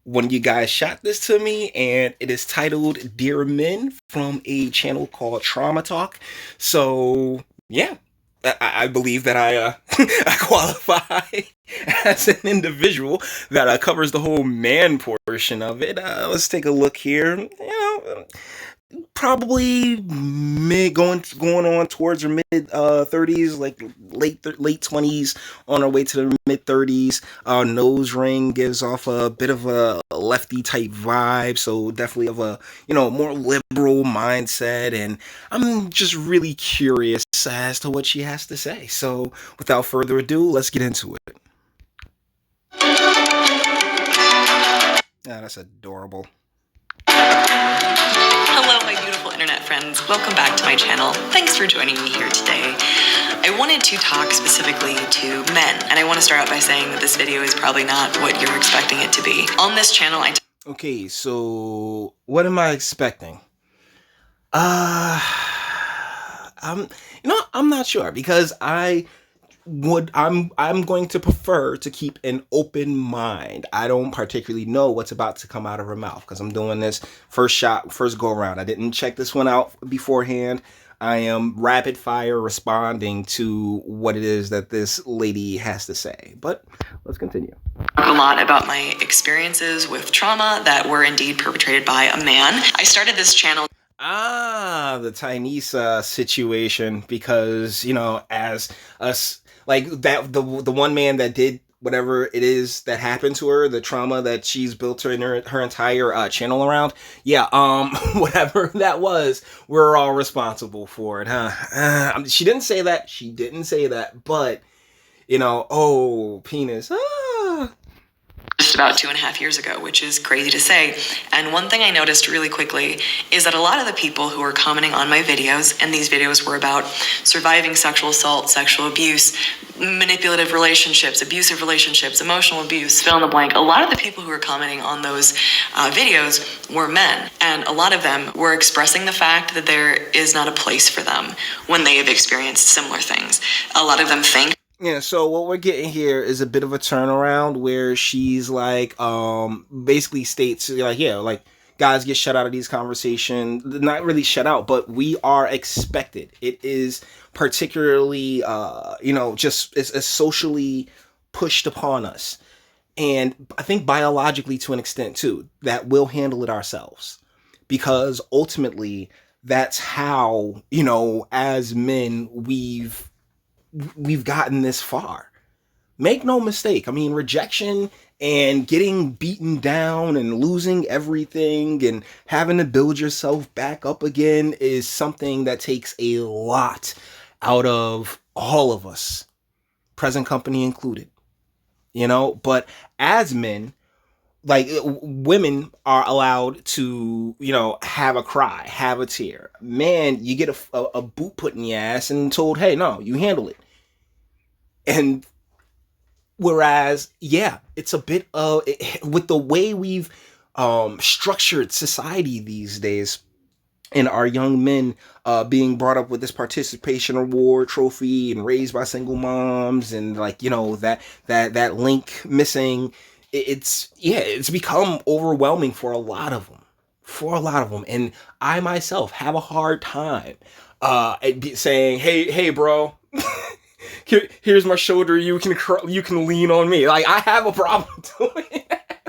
One of you guys shot this to me, and it is titled Dear Men from a channel called Trauma Talk. So, yeah, I believe that I qualify as an individual that covers the whole man portion of it. Let's take a look here. Probably mid going on towards her mid 30s, like late 20s, on our way to the mid 30s. Nose ring gives off a bit of a lefty type vibe, so definitely of a more liberal mindset, and I'm just really curious as to what she has to say. So without further ado, let's get into it. That's adorable. Hello, my beautiful internet friends. Welcome back to my channel. Thanks for joining me here today. I wanted to talk specifically to men, and I want to start out by saying that this video is probably not what you're expecting it to be. On this channel, Okay, so what am I expecting? I'm not sure, because I'm going to prefer to keep an open mind. I don't particularly know what's about to come out of her mouth, because I'm doing this first go around. I didn't check this one out beforehand. I am rapid fire responding to what it is that this lady has to say. But let's continue. A lot about my experiences with trauma that were indeed perpetrated by a man. I started this channel. The Tynisa situation, because as us, like that the one man that did whatever it is that happened to her, the trauma that she's built her entire channel around. Yeah, whatever that was, we're all responsible for it, huh? She didn't say that. She didn't say that, but oh, penis. Just about 2.5 years ago, which is crazy to say. And one thing I noticed really quickly is that a lot of the people who were commenting on my videos, and these videos were about surviving sexual assault, sexual abuse, manipulative relationships, abusive relationships, emotional abuse, fill in the blank. A lot of the people who were commenting on those videos were men. And a lot of them were expressing the fact that there is not a place for them when they have experienced similar things. A lot of them think. Yeah, so what we're getting here is a bit of a turnaround where she's like, basically states like, yeah, like guys get shut out of these conversations. Not really shut out, but we are expected. It is particularly, just it's socially pushed upon us. And I think biologically to an extent too, that we'll handle it ourselves. Because ultimately, that's how, as men, we've gotten this far. Make no mistake. I mean, rejection and getting beaten down and losing everything and having to build yourself back up again is something that takes a lot out of all of us, present company included. But as men, like, women are allowed to, have a cry, have a tear. Man, you get a boot put in your ass and told, hey, no, you handle it. And whereas, yeah, it's a bit of, with the way we've structured society these days, and our young men being brought up with this participation award trophy and raised by single moms, and like, that link missing, it's become overwhelming for a lot of them. And I myself have a hard time saying, hey bro, here's my shoulder, you can lean on me. Like, I have a problem doing that.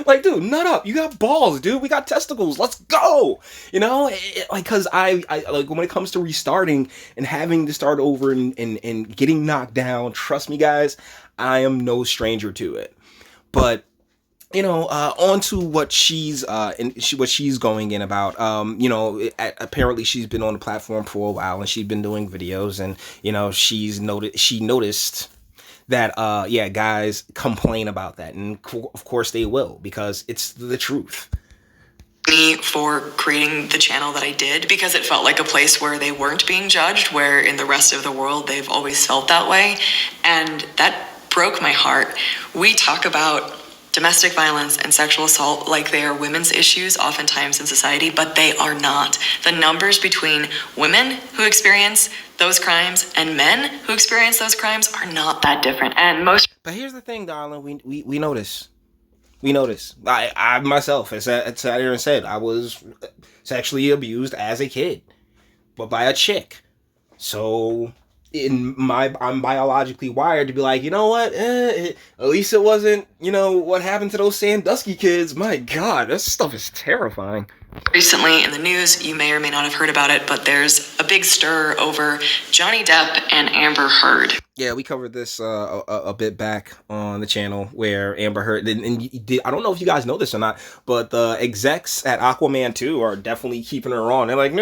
Like, dude, nut up. You got balls, dude. We got testicles. Let's go. Because I like, when it comes to restarting and having to start over and getting knocked down, trust me, guys, I am no stranger to it. But on to what she's going in about. Apparently she's been on the platform for a while, and she's been doing videos, and she noticed that guys complain about that, and of course they will, because it's the truth. Me for creating the channel that I did, because it felt like a place where they weren't being judged, where in the rest of the world they've always felt that way, and that broke my heart. We talk about domestic violence and sexual assault like they are women's issues oftentimes in society, but they are not. The numbers between women who experience those crimes and men who experience those crimes are not that different. And But here's the thing, darling, we notice. We know this. I myself, as I sat here and said, I was sexually abused as a kid, but by a chick. So I'm biologically wired to be like, you know what? At least it wasn't, what happened to those Sandusky kids. My God, this stuff is terrifying. Recently in the news, you may or may not have heard about it, but there's a big stir over Johnny Depp and Amber Heard. Yeah, we covered this a bit back on the channel where Amber Heard, and I don't know if you guys know this or not, but the execs at Aquaman 2 are definitely keeping her on. They're like,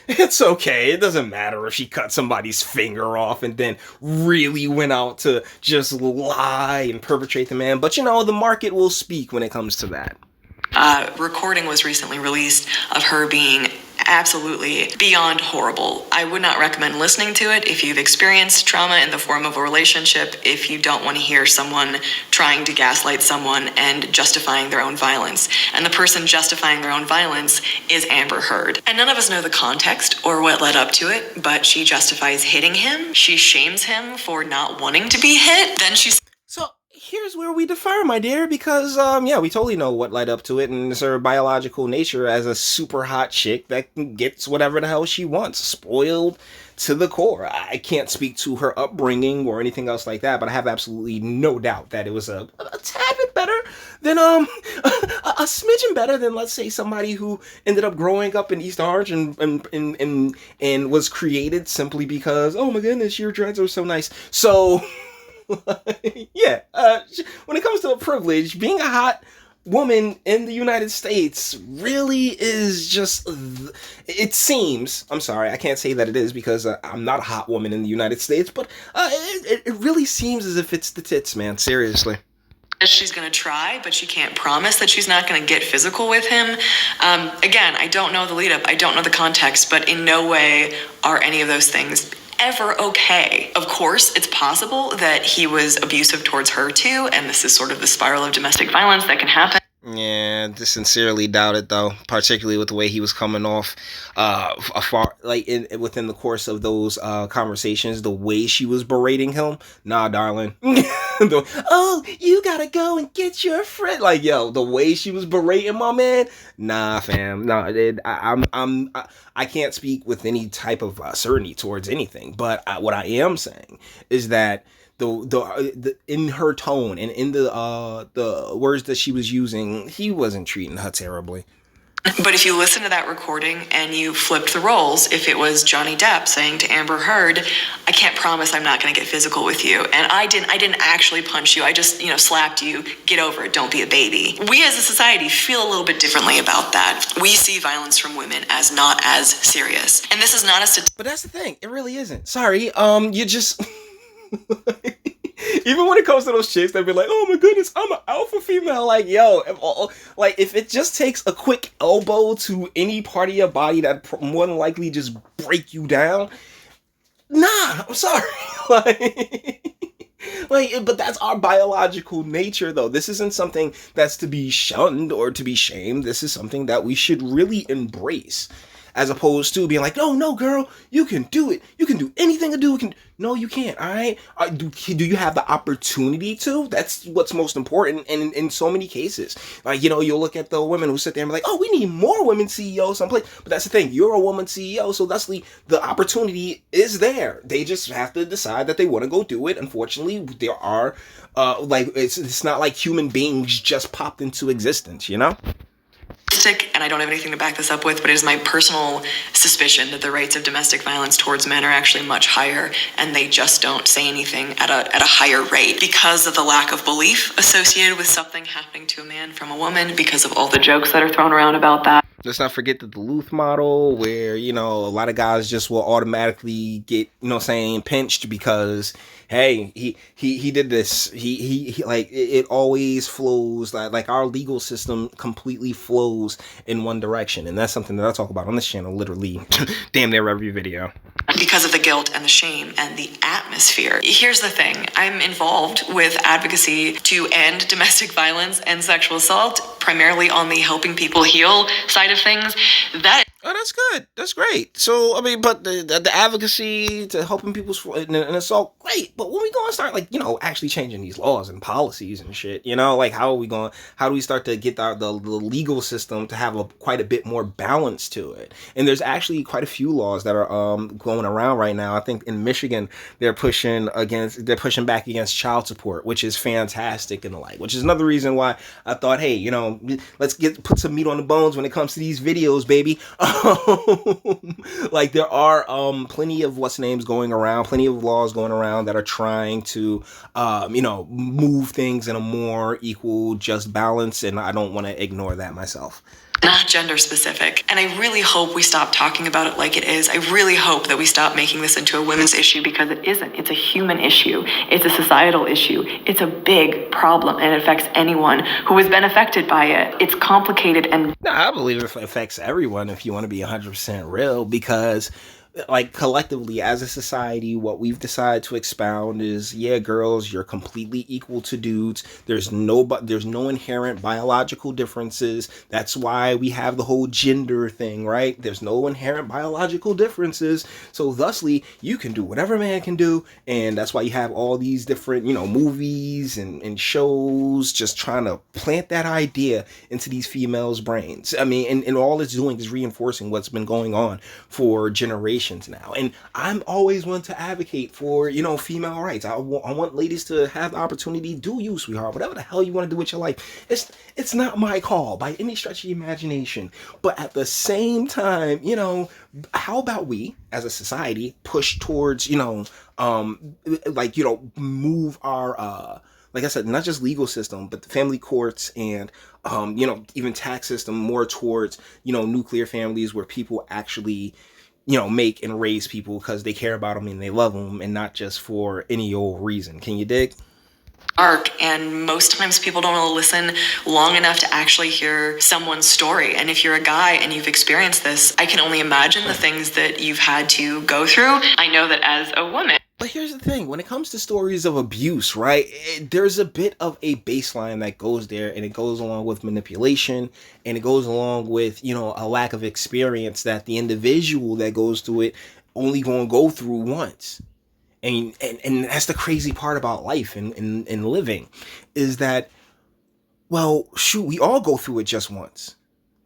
it's okay. It doesn't matter if she cut somebody's finger off and then really went out to just lie and perpetrate the man. But, the market will speak when it comes to that. Recording was recently released of her being absolutely beyond horrible. I would not recommend listening to it if you've experienced trauma in the form of a relationship, if you don't want to hear someone trying to gaslight someone and justifying their own violence. And the person justifying their own violence is Amber Heard. And none of us know the context or what led up to it, but she justifies hitting him. She shames him for not wanting to be hit. Then she's... So here's where we differ, my dear, because, we totally know what led up to it, and it's her biological nature as a super hot chick that gets whatever the hell she wants, spoiled to the core. I can't speak to her upbringing or anything else like that, but I have absolutely no doubt that it was a tad bit better than, a smidgen better than, let's say, somebody who ended up growing up in East Orange and was created simply because, oh my goodness, your dreads are so nice. So... yeah, when it comes to privilege, being a hot woman in the United States really is just, it seems, I'm sorry, I can't say that it is because I'm not a hot woman in the United States, but it really seems as if it's the tits, man, seriously. She's going to try, but she can't promise that she's not going to get physical with him. Again, I don't know the lead up, I don't know the context, but in no way are any of those things ever okay. Of course, it's possible that he was abusive towards her too, and this is sort of the spiral of domestic violence that can happen. Yeah, I sincerely doubt it though, particularly with the way he was coming off within the course of those conversations, the way she was berating him. Nah, darling. Oh, you gotta go and get your friend. Like, yo, the way she was berating my man. Nah, fam. Nah, I can't speak with any type of certainty towards anything. But what I am saying is that the in her tone and in the words that she was using, he wasn't treating her terribly. But if you listen to that recording and you flipped the roles, if it was Johnny Depp saying to Amber Heard, I can't promise I'm not going to get physical with you, and I didn't actually punch you, I just, slapped you, get over it, don't be a baby. We as a society feel a little bit differently about that. We see violence from women as not as serious. And this is not a But that's the thing, it really isn't. Sorry, you just... Even when it comes to those chicks that be like, oh my goodness, I'm an alpha female, like, yo, if it just takes a quick elbow to any part of your body, that more than likely just break you down, nah, I'm sorry. But that's our biological nature, though. This isn't something that's to be shunned or to be shamed. This is something that we should really embrace. As opposed to being like, oh, no, girl, you can do it. You can do anything to do. No, you can't, all right? Do you have the opportunity to? That's what's most important. And in so many cases, you'll look at the women who sit there and be like, oh, we need more women CEOs someplace. But that's the thing. You're a woman CEO, so thus the opportunity is there. They just have to decide that they want to go do it. Unfortunately, there are, it's not like human beings just popped into existence, And I don't have anything to back this up with, but it is my personal suspicion that the rates of domestic violence towards men are actually much higher, and they just don't say anything at a higher rate because of the lack of belief associated with something happening to a man from a woman, because of all the jokes that are thrown around about that. Let's not forget the Duluth model where, a lot of guys just will automatically get, pinched because, hey, he did this. He it always flows like our legal system completely flows in one direction. And that's something that I talk about on this channel, literally damn near every video. Because of the guilt and the shame and the atmosphere. Here's the thing. I'm involved with advocacy to end domestic violence and sexual assault, primarily on the helping people heal side of things. Oh, that's good. That's great. So, I mean, but the advocacy to helping people's and it's all great. But when we going to start, like, actually changing these laws and policies and shit, like how are we going? How do we start to get the legal system to have quite a bit more balance to it? And there's actually quite a few laws that are going around right now. I think in Michigan they're pushing back against child support, which is fantastic and the like. Which is another reason why I thought, hey, let's put some meat on the bones when it comes to these videos, baby. Like there are plenty of names going around, plenty of laws going around that are trying to move things in a more equal, just balance, and I don't want to ignore that myself. Not gender specific. And I really hope we stop talking about it like it is. I really hope that we stop making this into a women's issue, because it isn't. It's a human issue. It's a societal issue. It's a big problem, and it affects anyone who has been affected by it. It's complicated and... No, I believe it affects everyone, if you want to be 100% real, because like collectively as a society, what we've decided to expound is, yeah, girls, you're completely equal to dudes. There's no inherent biological differences. That's why we have the whole gender thing, right? There's no inherent biological differences. So thusly, you can do whatever a man can do. And that's why you have all these different, movies and shows just trying to plant that idea into these females' brains. I mean, and all it's doing is reinforcing what's been going on for generations now. And I'm always one to advocate for, female rights. I want ladies to have the opportunity. Do you, sweetheart, whatever the hell you want to do with your life. It's not my call by any stretch of the imagination. But at the same time, how about we as a society push towards, move our like I said, not just legal system, but the family courts and, even tax system more towards, nuclear families where people actually, make and raise people because they care about them and they love them, and not just for any old reason. Can you dig? And most times people don't want to listen long enough to actually hear someone's story. And if you're a guy and you've experienced this, I can only imagine the things that you've had to go through. I know that as a woman. But here's the thing, when it comes to stories of abuse, right, there's a bit of a baseline that goes there, and it goes along with manipulation, and it goes along with, a lack of experience that the individual that goes through it only going to go through once. And that's the crazy part about life and living, is that, well, shoot, we all go through it just once.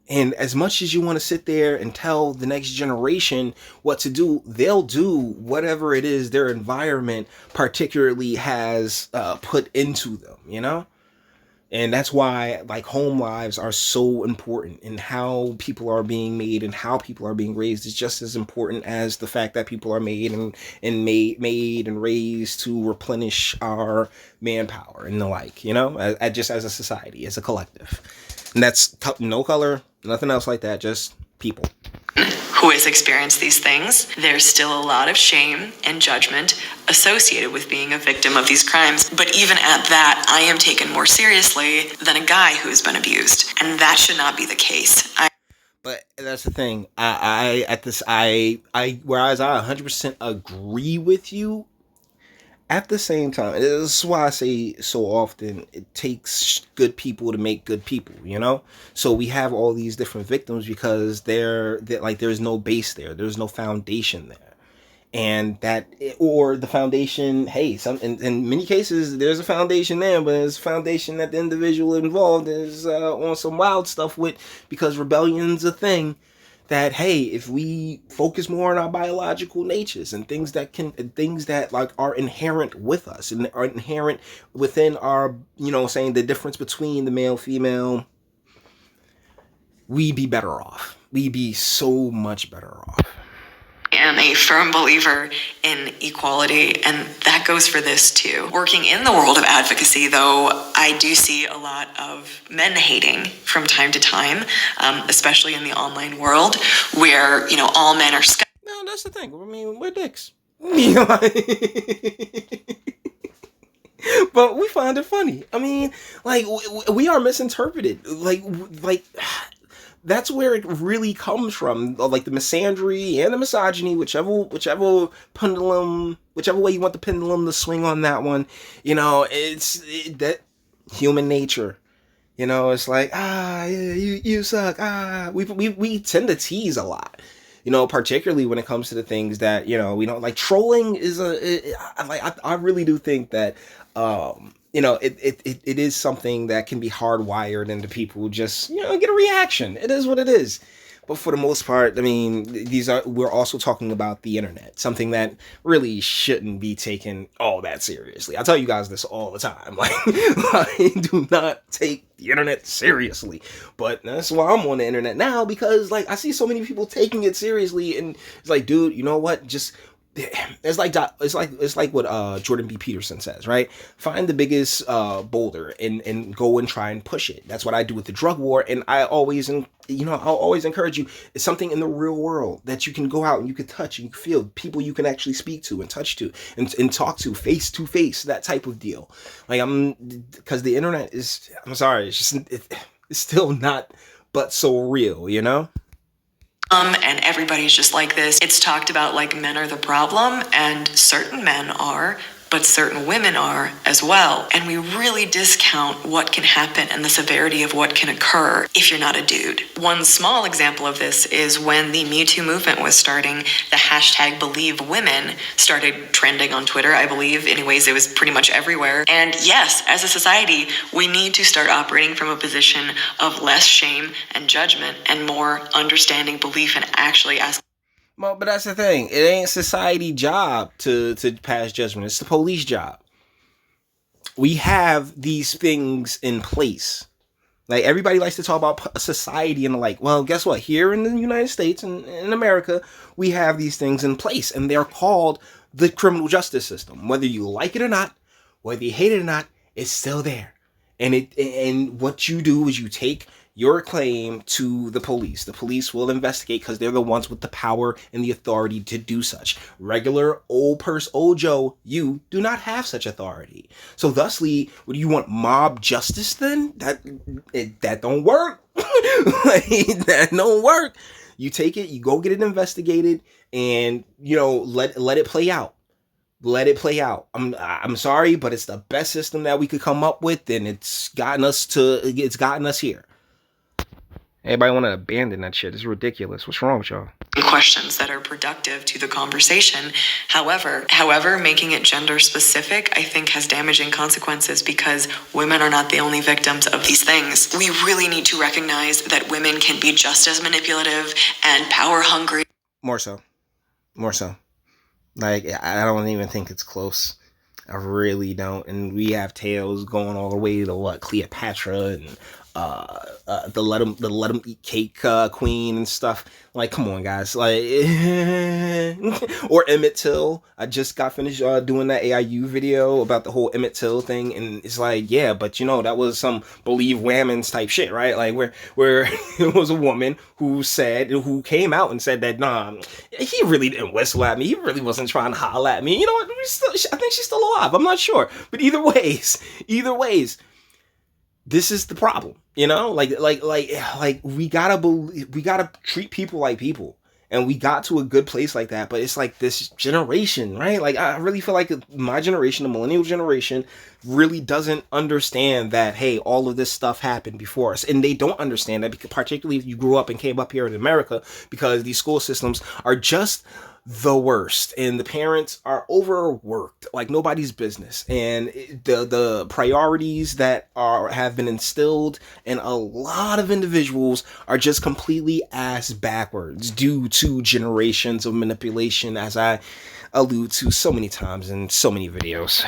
And as much as you want to sit there and tell the next generation what to do, they'll do whatever it is their environment particularly has put into them, And that's why, like, home lives are so important, and how people are being made and how people are being raised is just as important as the fact that people are made and raised to replenish our manpower and the like, just as a society, as a collective. And that's no color, nothing else like that, just people. Who has experienced these things, there's still a lot of shame and judgment associated with being a victim of these crimes. But even at that, I am taken more seriously than a guy who has been abused. And that should not be the case. But that's the thing. Whereas I 100% agree with you, at the same time, this is why I say so often, it takes good people to make good people, So we have all these different victims because there's no base there. There's no foundation there. And or the foundation, hey, in many cases, there's a foundation there, but it's a foundation that the individual involved is on some wild stuff with, because rebellion's a thing. That, hey, if we focus more on our biological natures and things that like are inherent with us and are inherent within our, saying the difference between the male, female, we'd be better off. We'd be so much better off. I am a firm believer in equality, and that goes for this too. Working in the world of advocacy, though, I do see a lot of men hating from time to time, especially in the online world, where, all men are scum. No, that's the thing. I mean, we're dicks. But we find it funny. I mean, like, we are misinterpreted. Like that's where it really comes from, like the misandry and the misogyny, whichever pendulum, whichever way you want the pendulum to swing on that one, it's that human nature. You know, it's like, yeah, you suck. We tend to tease a lot. You know, particularly when it comes to the things that, you know, we don't like. Trolling is I really do think that, you know, it is something that can be hardwired into people. Just, you know, get a reaction. It is what it is. But for the most part, I mean, we're also talking about the internet, something that really shouldn't be taken all that seriously. I tell you guys this all the time. Like, I do not take the internet seriously. But that's why I'm on the internet now, because like I see so many people taking it seriously, and it's like, dude, you know what? Just it's like what Jordan B. Peterson says, right? Find the biggest boulder and go and try and push it. That's what I do with the drug war, and I'll always encourage you. It's something in the real world that you can go out and you can touch and you can feel, people you can actually speak to and touch to and talk to face, that type of deal. Like, because the internet is, I'm sorry, it's just it's still not but so real, you know. And everybody's just like this. It's talked about like men are the problem, and certain men are, but certain women are as well. And we really discount what can happen and the severity of what can occur if you're not a dude. One small example of this is when the Me Too movement was starting, the hashtag Believe Women started trending on Twitter, I believe. Anyways, it was pretty much everywhere. And yes, as a society, we need to start operating from a position of less shame and judgment and more understanding, belief, and actually asking. Well, but that's the thing. It ain't society job to pass judgment. It's the police job. We have these things in place. Like, everybody likes to talk about society and like, well, guess what? Here in the United States and in America, we have these things in place, and they're called the criminal justice system. Whether you like it or not, whether you hate it or not, it's still there. And what you do is you take your claim to the police. The police will investigate because they're the ones with the power and the authority to do such. Regular old Joe, you do not have such authority. So thusly, what do you want, mob justice then? That don't work. Like, that don't work. You take it, you go get it investigated, and, you know, let it play out. Let it play out. I'm sorry, but it's the best system that we could come up with, and it's gotten us here. Everybody want to abandon that shit. It's ridiculous. What's wrong with y'all? Questions that are productive to the conversation. However, making it gender specific, I think, has damaging consequences, because women are not the only victims of these things. We really need to recognize that women can be just as manipulative and power hungry. More so. Like, I don't even think it's close. I really don't. And we have tales going all the way to what, Cleopatra and the let 'em eat cake queen and stuff. Like, come on, guys. Like, or Emmett Till. I just got finished doing that AIU video about the whole Emmett Till thing, and it's like, yeah, but you know, that was some Believe Whammons type shit, right? Like, where it was a woman who came out and said that, nah, he really didn't whistle at me. He really wasn't trying to holler at me. You know what? I think she's still alive. I'm not sure, but either ways, this is the problem, you know. Like we gotta treat people like people, and we got to a good place like that. But it's like this generation, right? Like, I really feel like my generation, the millennial generation, really doesn't understand that, hey, all of this stuff happened before us, and they don't understand that, because particularly if you grew up and came up here in America, because these school systems are just the worst, and the parents are overworked like nobody's business, and the priorities that have been instilled in a lot of individuals are just completely ass backwards due to generations of manipulation, as I allude to so many times in so many videos.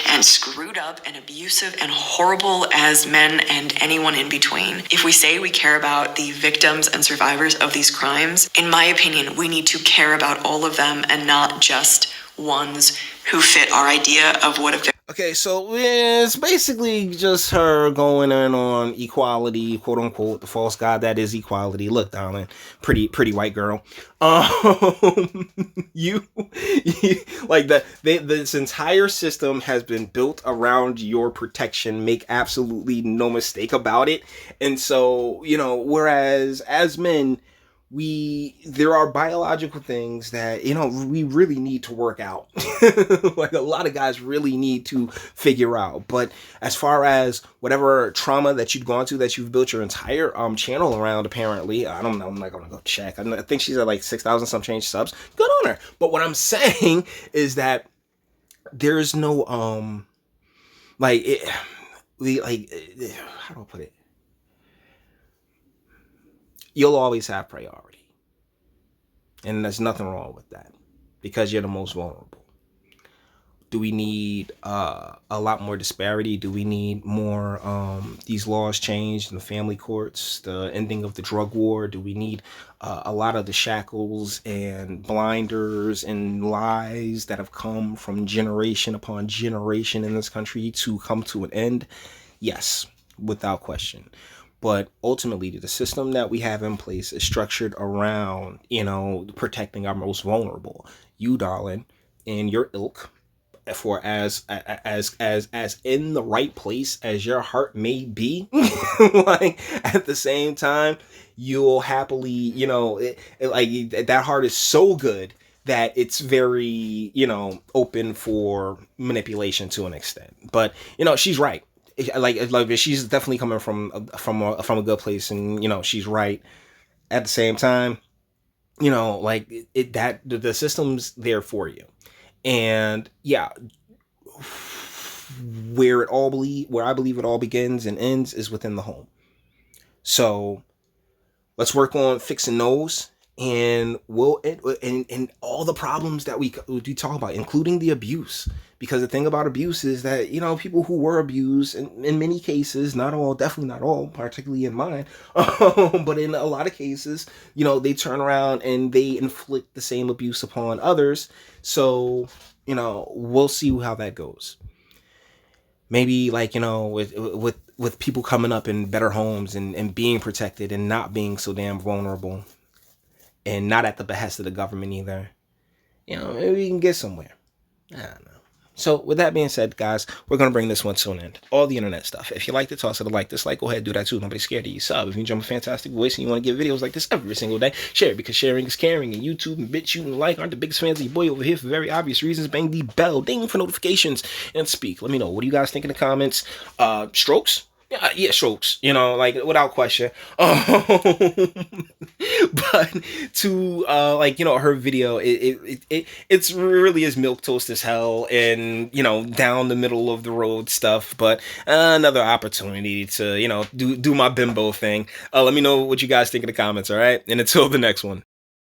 And screwed up and abusive and horrible as men and anyone in between. If we say we care about the victims and survivors of these crimes, in my opinion, we need to care about all of them and not just ones who fit our idea of what a victim. Okay, so it's basically just her going in on equality, quote unquote, the false god that is equality. Look, darling, pretty white girl. You like this entire system has been built around your protection. Make absolutely no mistake about it. And so, you know, whereas as men, there are biological things that we really need to work out. Like a lot of guys really need to figure out. But as far as whatever trauma that you've gone to, that you've built your entire channel around, apparently, I don't know, I'm not gonna go check. I think she's at like 6,000 some change subs. Good on her. But what I'm saying is that there's no like it like how do I put it, you'll always have priority. And there's nothing wrong with that because you're the most vulnerable. Do we need a lot more disparity? Do we need more these laws changed in the family courts, the ending of the drug war? Do we need a lot of the shackles and blinders and lies that have come from generation upon generation in this country to come to an end? Yes, without question. But ultimately, the system that we have in place is structured around, protecting our most vulnerable. You, darling, and your ilk, for as in the right place as your heart may be, like at the same time, you'll happily, like that heart is so good that it's very, open for manipulation to an extent. But she's right. Like she's definitely coming from a good place, and she's right. At the same time, like that the system's there for you. And yeah, where I believe it all begins and ends is within the home. So let's work on fixing those, and and all the problems that we talk about, including the abuse. Because the thing about abuse is that people who were abused, in many cases, not all, definitely not all, particularly in mine, but in a lot of cases, they turn around and they inflict the same abuse upon others. So we'll see how that goes. Maybe like with people coming up in better homes and being protected and not being so damn vulnerable and not at the behest of the government either. Maybe we can get somewhere. I don't know. So with that being said, guys, we're going to bring this one to an end. All the internet stuff. If you liked it, toss it a like, dislike, go ahead, do that too. Nobody's scared of you. Sub. If you enjoy my fantastic voice and you want to get videos like this every single day, share it, because sharing is caring. And YouTube and BitChute and like aren't the biggest fans of your boy over here for very obvious reasons. Bang the bell, ding for notifications, and speak. Let me know. What do you guys think in the comments? Strokes? Yeah, strokes, like without question. But to her video, it's really is milk toast as hell, and down the middle of the road stuff. But another opportunity to do my bimbo thing. Let me know what you guys think in the comments. All right, and until the next one.